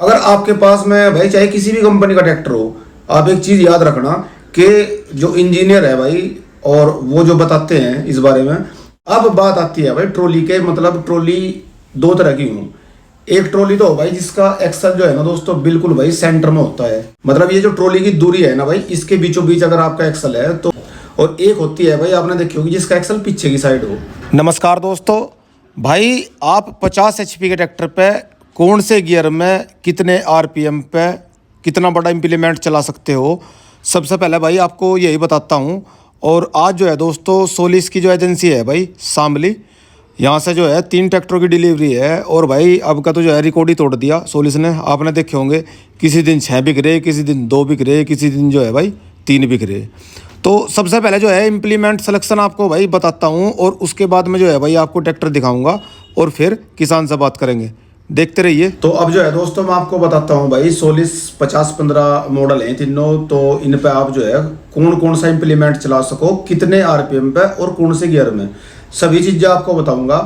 अगर आपके पास में भाई चाहे किसी भी कंपनी का ट्रैक्टर हो, आप एक चीज याद रखना कि जो इंजीनियर है भाई और वो जो बताते हैं इस बारे में। अब बात आती है भाई ट्रॉली के, मतलब ट्रॉली दो तरह की हूँ। एक ट्रॉली तो भाई जिसका एक्सल जो है ना दोस्तों बिल्कुल भाई सेंटर में होता है, मतलब ये जो ट्रॉली की दूरी है ना भाई इसके बीचों बीच अगर आपका एक्सल है तो। और एक होती है भाई आपने देखी होगी जिसका एक्सल पीछे की साइड हो। नमस्कार दोस्तों, भाई आप 50 एचपी के ट्रैक्टर पे कौन से गियर में कितने आरपीएम पे कितना बड़ा इम्प्लीमेंट चला सकते हो, सबसे पहले भाई आपको यही बताता हूँ। और आज जो है दोस्तों सोलिस की जो एजेंसी है भाई शामली, यहाँ से जो है 3 ट्रैक्टरों की डिलीवरी है। और भाई अब का तो जो है रिकॉर्ड ही तोड़ दिया सोलिस ने। आपने देखे होंगे किसी दिन 6 बिक रहे, किसी दिन 2 बिक रहे, किसी दिन जो है भाई 3 बिक रहे। तो सबसे पहले जो है इम्प्लीमेंट सिलेक्शन आपको भाई बताता हूँ और उसके बाद में जो है भाई आपको ट्रैक्टर दिखाऊंगा और फिर किसान से बात करेंगे, देखते रहिए। तो अब जो है दोस्तों मैं आपको बताता हूँ भाई सोलिस 50-15 मॉडल हैं तीनों, तो इन पे आप जो है कौन कौन सा इम्प्लीमेंट चला सको, कितने आरपीएम पे और कौन से गियर में, सभी चीज़ें आपको बताऊंगा।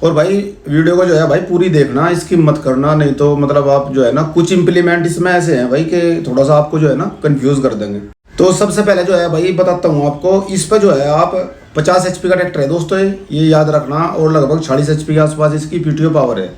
और भाई वीडियो को जो है भाई पूरी देखना, इसकी मत करना, नहीं तो मतलब आप जो है ना कुछ इम्प्लीमेंट इसमें ऐसे हैं भाई कि थोड़ा सा आपको जो है ना कंफ्यूज कर देंगे। तो सबसे पहले जो है भाई बताता हूँ आपको, इस पर जो है आप 50 एचपी का ट्रैक्टर है दोस्तों, ये याद रखना, और लगभग 40 एचपी के आसपास इसकी पीटीओ पावर है।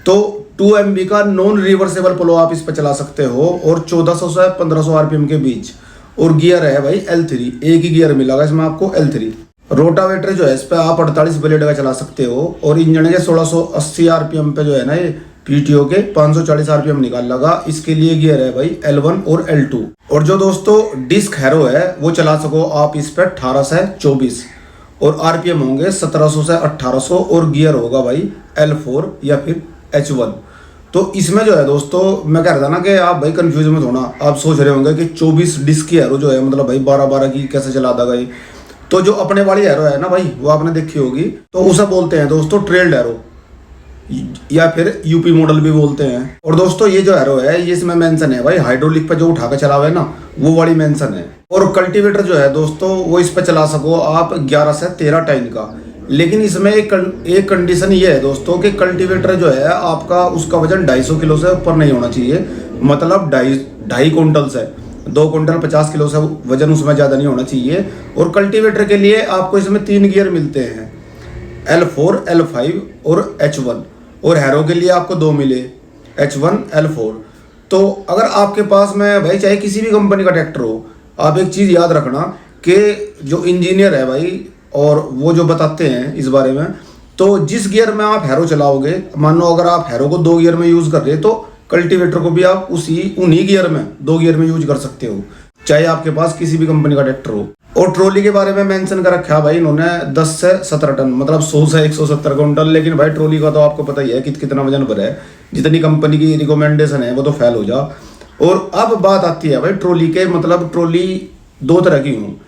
तो 2 MB का नॉन रिवर्सेबल प्लो आप इस पर चला सकते हो और 1400 से 1500 आरपीएम के बीच। और गियर है भाई L3, एक ही गियर मिलेगा इसमें आपको L3। रोटावेटर जो है इस पर आप 48 ब्लेड का चला सकते हो और इंजन के 1680 आरपीएम पे जो है ना ये पीटीओ के 540 आरपीएम निकाल लगा। इसके लिए गियर है भाई L1 और L2। और जो दोस्तों डिस्क हैरो है वो चला सको आप इस पर 18 से 24 और आरपीएम होंगे 1700 से 1800 और गियर होगा भाई L4 या फिर H1। तो इसमें जो है दोस्तों मैं कह रहा था ना कि आप भाई कंफ्यूज मत होना, आप सोच रहे होंगे कि 24 डिस्क की एरो जो है मतलब भाई 12-12 की कैसे चला देगा ये। तो जो अपने वाली एरो है ना भाई वो आपने देखी होगी, तो उसे बोलते हैं दोस्तों ट्रेल्ड एरो या फिर यूपी मॉडल भी बोलते हैं। और दोस्तों ये जो एरो है ये इसमें मेंशन है भाई हाइड्रोलिक पे जो उठा के चला हुआ है ना वो वाली मेंशन है। और कल्टीवेटर जो है दोस्तों वो इस पे चला सको आप 11 से 13 टाइन का। लेकिन इसमें एक कंडीशन ये है दोस्तों कि कल्टीवेटर जो है आपका उसका वजन 250 किलो से ऊपर नहीं होना चाहिए, मतलब 2.5 क्विंटल से 2 क्विंटल 50 किलो से वजन उसमें ज़्यादा नहीं होना चाहिए। और कल्टीवेटर के लिए आपको इसमें 3 गियर मिलते हैं, L4, L5 और H1। और हैरो के लिए आपको 2 मिले, H1, L4। तो अगर आपके पास में भाई चाहे किसी भी कंपनी का ट्रैक्टर हो, आप एक चीज़ याद रखना कि जो इंजीनियर है भाई और वो जो बताते हैं इस बारे में, तो जिस गियर में आप हैरो चलाओगे, मान लो अगर आप हैरो को 2 गियर में यूज़ कर रहे हैं तो कल्टीवेटर को भी आप उन्हीं गियर में 2 गियर में यूज कर सकते हो, चाहे आपके पास किसी भी कंपनी का ट्रैक्टर हो। और ट्रॉली के बारे में मेंशन कर रखा है भाई इन्होंने 10 से 17 टन, मतलब 100 से 170 क्विंटल। लेकिन भाई ट्रॉली का तो आपको पता ही है कितना वजन भरा है, जितनी कंपनी की रिकमेंडेशन है वो तो फेल हो जा। और अब बात आती है भाई ट्रॉली के, मतलब ट्रॉली दो तरह की हूँ।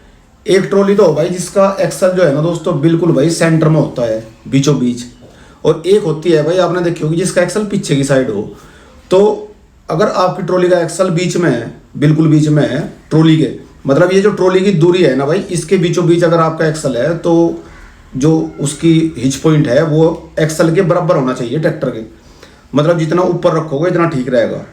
एक ट्रॉली तो भाई जिसका एक्सल जो है ना दोस्तों बिल्कुल भाई सेंटर में होता है, बीचों बीच। और एक होती है भाई आपने देखी होगी जिसका एक्सल पीछे की साइड हो। तो अगर आपकी ट्रॉली का एक्सल बीच में है, बिल्कुल बीच में है ट्रॉली के, मतलब ये जो ट्रॉली की दूरी है ना भाई इसके बीचों बीच अगर आपका एक्सल है तो जो उसकी हिच पॉइंट है वो एक्सल के बराबर होना चाहिए ट्रैक्टर के, मतलब जितना ऊपर रखोगे इतना ठीक रहेगा।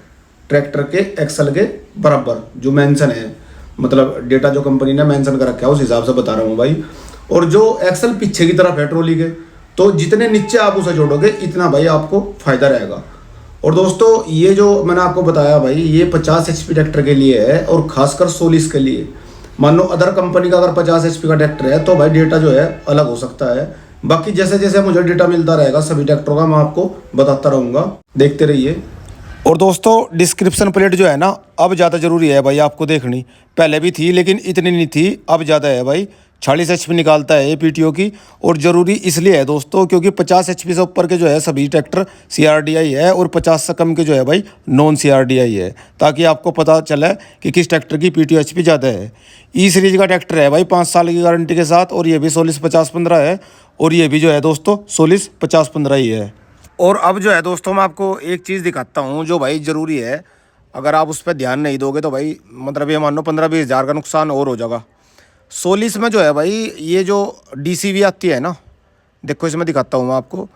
ट्रैक्टर के एक्सल के बराबर जो मेंशन है, मतलब डेटा जो कंपनी ने मेंशन कर रखा है उस हिसाब से बता रहा हूँ भाई। और जो एक्सल पीछे की तरफ है ट्रॉली के, तो जितने नीचे आप उसे जोड़ोगे इतना भाई आपको फायदा रहेगा। और दोस्तों ये जो मैंने आपको बताया भाई ये 50 एचपी ट्रैक्टर के लिए है और खासकर सोलिस के लिए। मान लो अदर कंपनी का अगर 50 एचपी का ट्रैक्टर है तो भाई डेटा जो है अलग हो सकता है। बाकी जैसे जैसे मुझे डेटा मिलता रहेगा सभी ट्रैक्टरों का मैं आपको बताता रहूँगा, देखते रहिए। और दोस्तों डिस्क्रिप्शन प्लेट जो है ना अब ज़्यादा ज़रूरी है भाई आपको देखनी, पहले भी थी लेकिन इतनी नहीं थी, अब ज़्यादा है भाई। 40 एचपी निकालता है ये पीटीओ की। और ज़रूरी इसलिए है दोस्तों क्योंकि 50 एचपी से ऊपर के जो है सभी ट्रैक्टर CRDI है और 50 से कम के जो है भाई नॉन CRDI है, ताकि आपको पता चले कि किस ट्रैक्टर की पीटीओ एचपी ज़्यादा है। ई सीरीज का ट्रैक्टर है भाई 5 साल की गारंटी के साथ, और ये भी सोलिस 50-15 है और ये भी जो है दोस्तों सोलिस 50-15 ही है। और अब जो है दोस्तों मैं आपको एक चीज़ दिखाता हूँ जो भाई ज़रूरी है, अगर आप उस पर ध्यान नहीं दोगे तो भाई मतलब ये मान लो 15-20 हज़ार का नुकसान और हो जाएगा। सोलिस में जो है भाई ये जो DCV आती है ना, देखो इसमें दिखाता हूँ मैं आपको।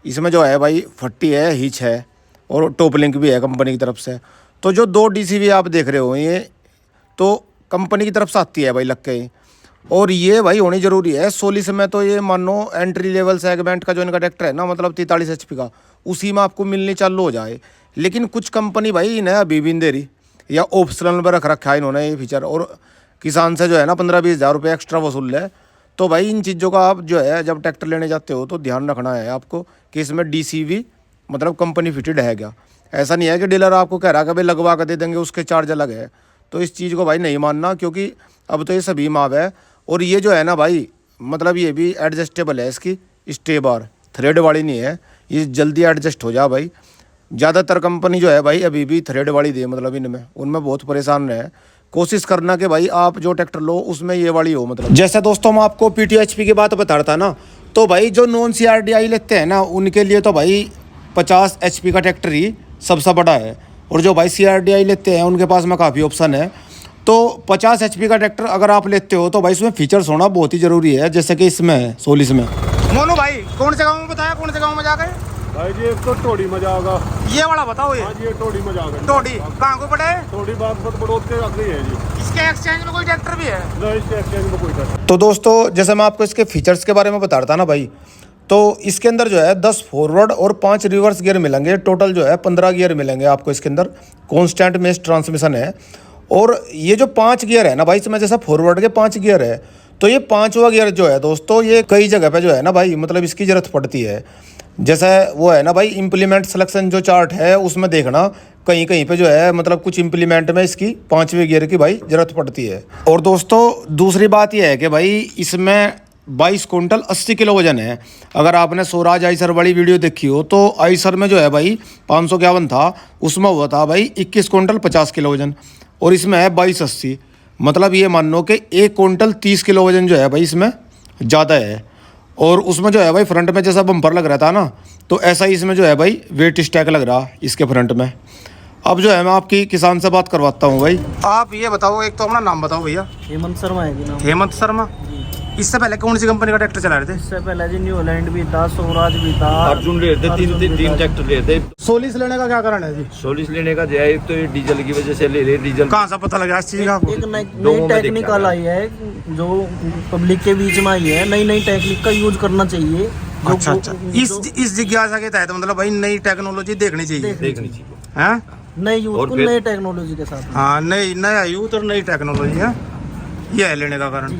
इसमें जो है भाई फट्टी है, हिच है, और टॉप लिंक भी है कंपनी की तरफ से। तो जो 2 DCV आप देख रहे हो ये तो कंपनी की तरफ से आती है भाई लग के, और ये भाई होनी ज़रूरी है। सोलिस में तो ये मानो एंट्री लेवल सेगमेंट का जो इनका ट्रैक्टर है ना, मतलब 43 HP का, उसी में आपको मिलनी चालू हो जाए। लेकिन कुछ कंपनी भाई इन्हें अभी भी नहीं दे रही, या ऑप्शनल में रख रखा है इन्होंने ये फीचर, और किसान से जो है ना 15-20 हज़ार रुपये एक्स्ट्रा वसूल है। तो भाई इन चीज़ों का आप जो है जब ट्रैक्टर लेने जाते हो तो ध्यान रखना है आपको कि इसमें DCV मतलब कंपनी फिटेड है क्या। ऐसा नहीं है कि डीलर आपको कह रहा है कि भाई लगवा कर दे देंगे, उसके चार्ज अलग है। तो इस चीज़ को भाई नहीं मानना, क्योंकि अब तो ये सभी माव है। और ये जो है ना भाई मतलब ये भी एडजस्टेबल है, इसकी स्टे बार थ्रेड वाली नहीं है, ये जल्दी एडजस्ट हो जा भाई। ज़्यादातर कंपनी जो है भाई अभी भी थ्रेड वाली दे, मतलब इनमें उनमें बहुत परेशान है। कोशिश करना कि भाई आप जो ट्रैक्टर लो उसमें ये वाली हो। मतलब जैसे दोस्तों मैं आपको PTO-HP की बात बता रहा था ना, तो भाई जो नॉन CRDI लेते हैं ना उनके लिए तो भाई 50 HP का ट्रैक्टर ही सबसे बड़ा है, और जो भाई CRDI लेते हैं उनके पास में काफ़ी ऑप्शन है। तो 50 HP का ट्रैक्टर अगर आप लेते हो तो भाई इसमें फीचर्स होना बहुत ही ज़रूरी है, जैसे कि इसमें है सोलिस में। मोनू भाई कौन से गाँव में बताया, कौन से गाँव में जाकर भाई जी एक तो टोडी में जाओगा, ये वाला बताओ। ये हाँ जी ये टोडी में जाओगा। टोडी कहाँ को पड़े है? टोडी बागपत बड़ौद के आगे ही है जी। इसके एक्सचेंज में कोई ट्रैक्टर भी है? नहीं इसके एक्सचेंज में कोई ट्रैक्टर। तो दोस्तों जैसे मैं आपको इसके फीचर्स के बारे में बता रहा था ना भाई, तो इसके अंदर जो है 10 फॉरवर्ड और 5 रिवर्स गियर मिलेंगे। टोटल जो है 15 गियर मिलेंगे आपको इसके अंदर। कॉन्स्टेंट मेश ट्रांसमिशन है। और ये जो 5 गियर है ना भाई, इसमें जैसा फॉरवर्ड के 5 गियर है, तो ये 5वां गियर जो है दोस्तों ये कई जगह पे जो है ना भाई मतलब इसकी ज़रूरत पड़ती है। जैसे वो है ना भाई इम्प्लीमेंट सिलेक्शन जो चार्ट है उसमें देखना कहीं कहीं पे जो है मतलब कुछ इम्प्लीमेंट में इसकी 5वें गियर की भाई ज़रूरत पड़ती है। और दोस्तों दूसरी बात यह है कि भाई इसमें 22 क्विंटल 80 किलो वजन है। अगर आपने स्वराज आइसर वाली वीडियो देखी हो तो आइसर में जो है भाई 551 था, उसमें हुआ था भाई 21 क्विंटल 50 किलो वजन, और इसमें है 2280। मतलब ये मान लो कि 1 क्विंटल 30 किलो वजन जो है भाई इसमें ज़्यादा है। और उसमें जो है भाई फ्रंट में जैसा बम्पर लग रहा था ना, तो ऐसा ही इसमें जो है भाई वेट स्टैक लग रहा इसके फ्रंट में। अब जो है मैं आपकी किसान से बात करवाता हूँ भाई। आप ये बताओ, एक तो अपना नाम बताओ भैया। हेमंत शर्मा है जी नाम। हेमंत शर्मा। इससे पहले कौन सी कंपनी का ट्रैक्टर चला रहे थे? इससे पहले जी न्यू हॉलैंड भी था, स्वराज भी था, अर्जुन ले थे, तीन ट्रैक्टर ले थे। सोलिस लेने का क्या कारण है जी? सोलिस लेने का जो है एक तो ये डीजल की वजह से ले रहे। डीजल कहाँ से पता लगा इस चीज का? एक नई टेक्निकल आई है जो पब्लिक के बीच में आई है। नई टेक्निक का यूज करना चाहिए। अच्छा। इस जिज्ञासा के तहत मतलब भाई नई टेक्नोलॉजी देखनी चाहिए। देखनी चाहिए हैं? नई यूथ को नई टेक्नोलॉजी के साथ। हाँ नया यूथ और नई टेक्नोलॉजी है, ये है लेने का कारण।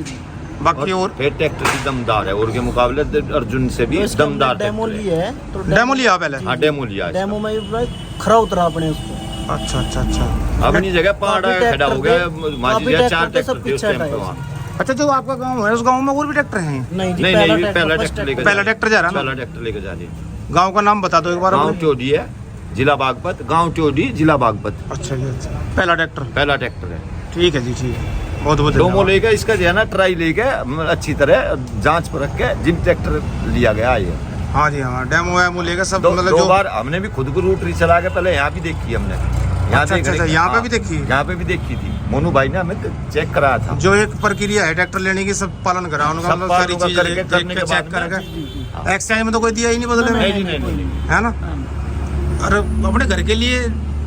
बाकी और फिर ट्रैक्टर की दमदार है और के मुकाबले अर्जुन से भी दमदार डेमो लिया है। तो डेमो लिया पहले? हाँ डेमो लिया। डेमो में खरा उतरा अपने उसको। अच्छा। अपनी जगह पहाड़ा खड़ा हो गया। मान लीजिए 4 ट्रैक्टर थे उस टाइम पे वहाँ। अच्छा जो आपका गांव है उस गांव में और भी ट्रैक्टर हैं? नहीं पहला ट्रैक्टर लेकर पहला ट्रैक्टर जा रहा है। पहला ट्रैक्टर लेकर जा रही। गांव का नाम बता दो एक बार। गांव टोडी है, जिला बागपत। गांव टोडी, जिला बागपत। अच्छा जी। पहला ट्रैक्टर है। ठीक है जी, ठीक है। बहुत डोमो लेके इसका जो है ना ट्राई लेके अच्छी तरह जांच पर रख के जिम ट्रैक्टर लिया गया है। हाँ जी हाँ, डेमो लेके सब मतलब दो बार हमने भी खुद को रूट चला के पहले यहाँ भी देखी हमने। यहाँ पे भी देखी? यहाँ पे भी देखी थी। मोनू भाई ने हमें चेक कराया था। जो एक प्रक्रिया है ट्रैक्टर लेने की सब पालन करा उनका, मतलब सारी चीजें चेक करके। एक्सचेंज में तो कोई दिया ही नहीं बदले में, है ना? अरे अपने घर के लिए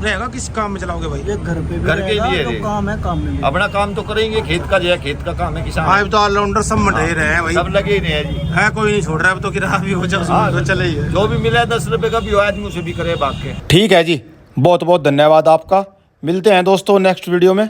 रहेगा, किस काम में चलाओगे भाई? घर पे भी घर के लिए तो काम है, काम में अपना काम तो करेंगे। खेत का जो है खेत का काम है किसान। अब तो ऑलराउंडर सब मंडे रहे हैं भाई, सब लगे ही रहे जी। है कोई नहीं छोड़ रहा है। अब तो किराया भी हो जाए तो चले ही है। जो भी मिला 10 रुपए का भी हो आदमी उसे भी करे भाग के। ठीक है जी, बहुत बहुत धन्यवाद आपका। मिलते हैं दोस्तों नेक्स्ट वीडियो में।